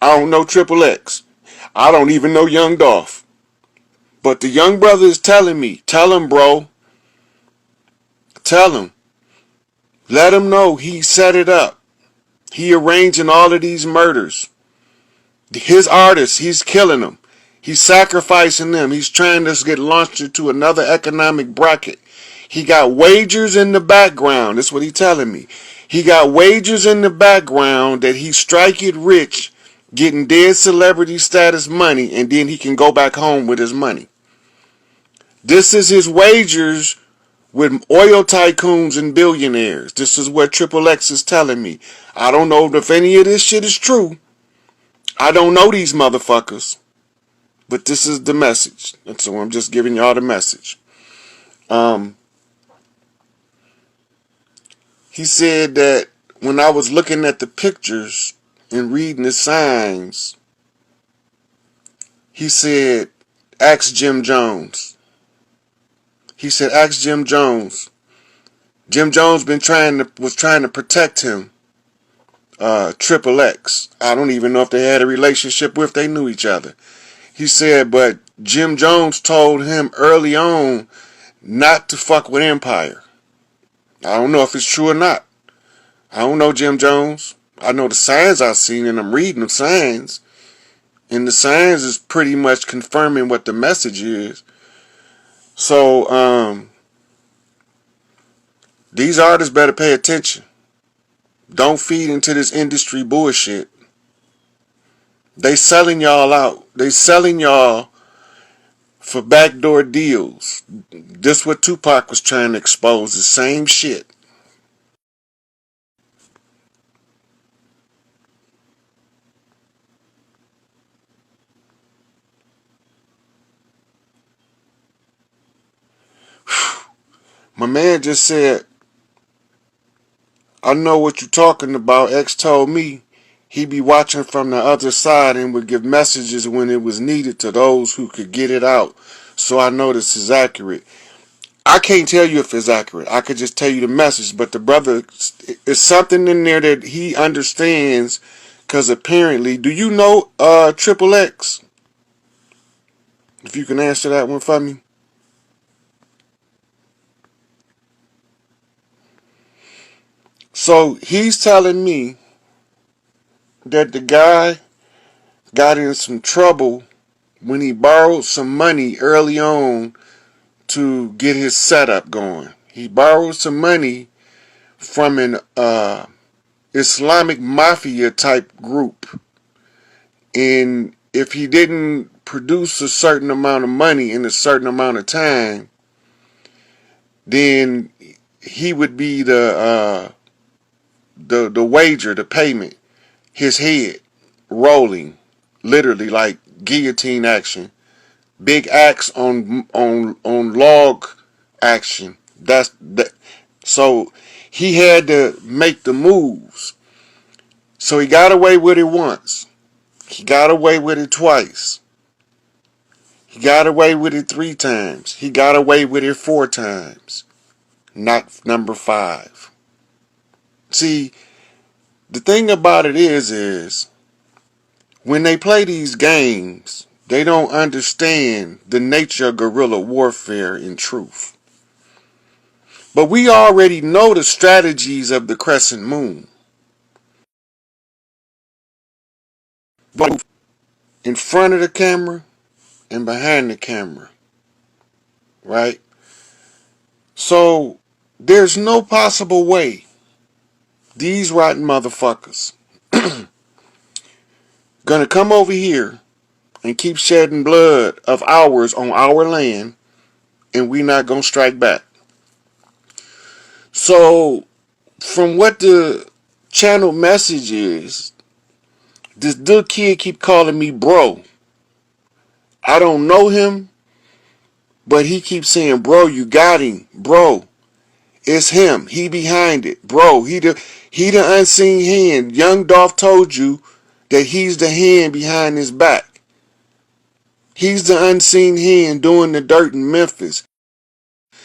I don't know Triple X. I don't even know Young Dolph. But the young brother is telling me. Tell him, bro. Tell him. Let him know he set it up. He arranging all of these murders. His artists, he's killing them. He's sacrificing them. He's trying to get launched into another economic bracket. He got wagers in the background. That's what he's telling me. He got wagers in the background that he strike it rich, getting dead celebrity status money, and then he can go back home with his money. This is his wagers with oil tycoons and billionaires. This is what Triple X is telling me. I don't know if any of this shit is true. I don't know these motherfuckers. But this is the message. And so I'm just giving y'all the message. He said that when I was looking at the pictures and reading the signs, he said, ask Jim Jones. He said, ask Jim Jones. Jim Jones was trying to protect him. Triple X. I don't even know if they had a relationship or if they knew each other. He said, but Jim Jones told him early on not to fuck with Empire. I don't know if it's true or not. I don't know Jim Jones. I know the signs I've seen, and I'm reading the signs. And the signs is pretty much confirming what the message is. So, these artists better pay attention. Don't feed into this industry bullshit. They selling y'all out. They selling y'all for backdoor deals. This what Tupac was trying to expose. The same shit. My man just said, I know what you're talking about. X told me he be watching from the other side and would give messages when it was needed to those who could get it out. So I know this is accurate. I can't tell you if it's accurate. I could just tell you the message. But the brother, is something in there that he understands. Because apparently, do you know Triple X? If you can answer that one for me. So he's telling me that the guy got in some trouble when he borrowed some money early on to get his setup going. He borrowed some money from an Islamic mafia type group. And if he didn't produce a certain amount of money in a certain amount of time, then he would be the wager, the payment, his head rolling, literally like guillotine action, big axe on log action. That's that. So he had to make the moves. So he got away with it once. He got away with it twice. He got away with it 3 times. He got away with it 4 times. Not number 5. See, the thing about it is when they play these games, they don't understand the nature of guerrilla warfare in truth. But we already know the strategies of the crescent moon. Both in front of the camera and behind the camera. Right? So, there's no possible way these rotten motherfuckers gonna come over here and keep shedding blood of ours on our land, and we not gonna strike back. So, from what the channel message is, this little kid keep calling me bro. I don't know him, but he keeps saying, bro, you got him. Bro, it's him. He behind it. Bro, he the unseen hand. Young Dolph told you that he's the hand behind his back. He's the unseen hand doing the dirt in Memphis.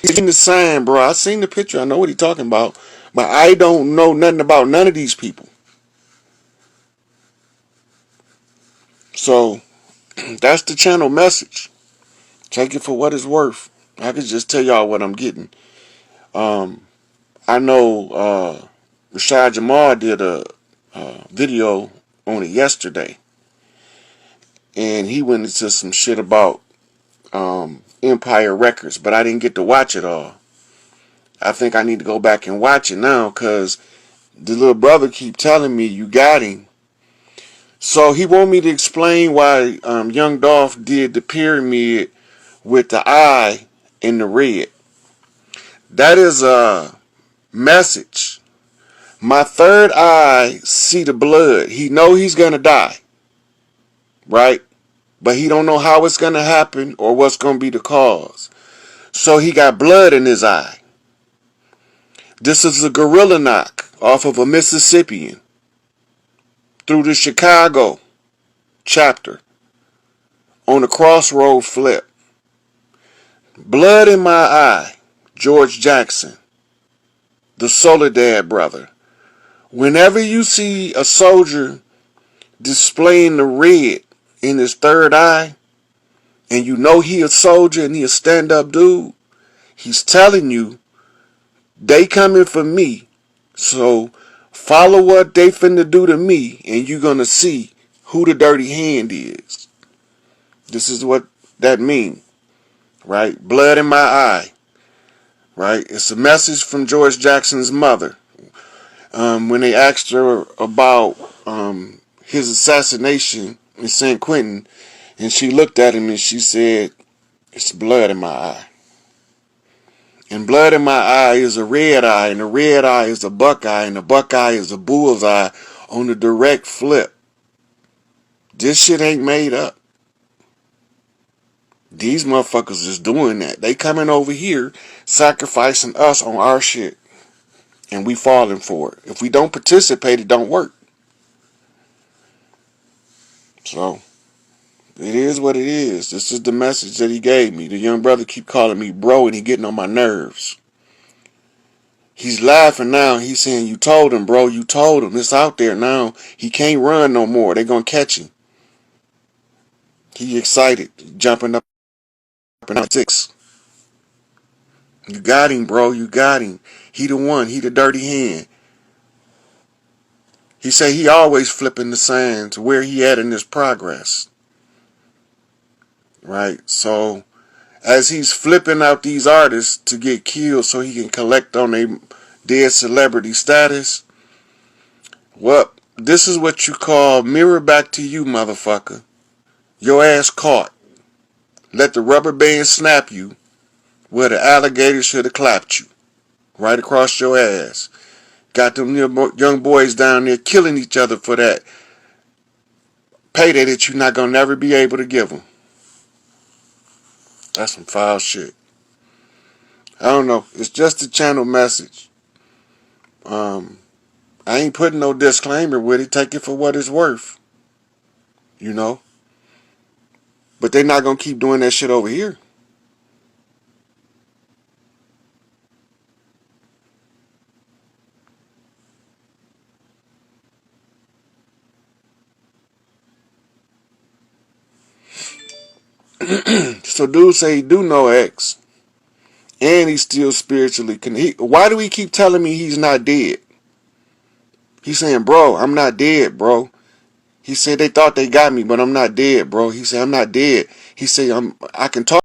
He's in the sign, bro. I seen the picture. I know what he's talking about. But I don't know nothing about none of these people. So, that's the channel message. Take it for what it's worth. I can just tell y'all what I'm getting. I know Rashad Jamal did a video on it yesterday. And he went into some shit about Empire Records. But I didn't get to watch it all. I think I need to go back and watch it now because the little brother keep telling me you got him. So he want me to explain why Young Dolph did the pyramid with the eye in the red. That is a message. My third eye see the blood. He know he's gonna die, right? But he don't know how it's gonna happen or what's gonna be the cause. So he got blood in his eye. This is a gorilla knock off of a Mississippian through the Chicago chapter on the crossroad flip. Blood in my eye, George Jackson, the Soledad brother. Whenever you see a soldier displaying the red in his third eye, and you know he a soldier and he a stand-up dude, he's telling you, they coming for me. So follow what they finna do to me, and you're gonna see who the dirty hand is. This is what that means, right? Blood in my eye, right? It's a message from George Jackson's mother. When they asked her about his assassination in San Quentin, and she looked at him and she said, "It's blood in my eye." And blood in my eye is a red eye, and the red eye is a buckeye, and the buckeye is a bullseye on the direct flip. This shit ain't made up. These motherfuckers is doing that. They coming over here sacrificing us on our shit. And we falling for it. If we don't participate, it don't work. So, it is what it is. This is the message that he gave me. The young brother keep calling me bro and he getting on my nerves. He's laughing now. He's saying, you told him, bro. You told him. It's out there now. He can't run no more. They gonna catch him. He excited. Jumping up and 6. You got him, bro. You got him. He the one. He the dirty hand. He say he always flipping the signs where he at in his progress. Right? So, as he's flipping out these artists to get killed so he can collect on their dead celebrity status, well, this is what you call mirror back to you, motherfucker. Your ass caught. Let the rubber band snap you where the alligator should have clapped you. Right across your ass. Got them young boys down there killing each other for that payday that you're not going to never be able to give them. That's some foul shit. I don't know. It's just a channel message. I ain't putting no disclaimer with it. Take it for what it's worth. You know? But they're not going to keep doing that shit over here. So dude say he do know X. And he's still spiritually connected. Why do he keep telling me he's not dead? He's saying, bro, I'm not dead, bro. He said they thought they got me, but I'm not dead, bro. He said, I'm not dead. He said, I can talk.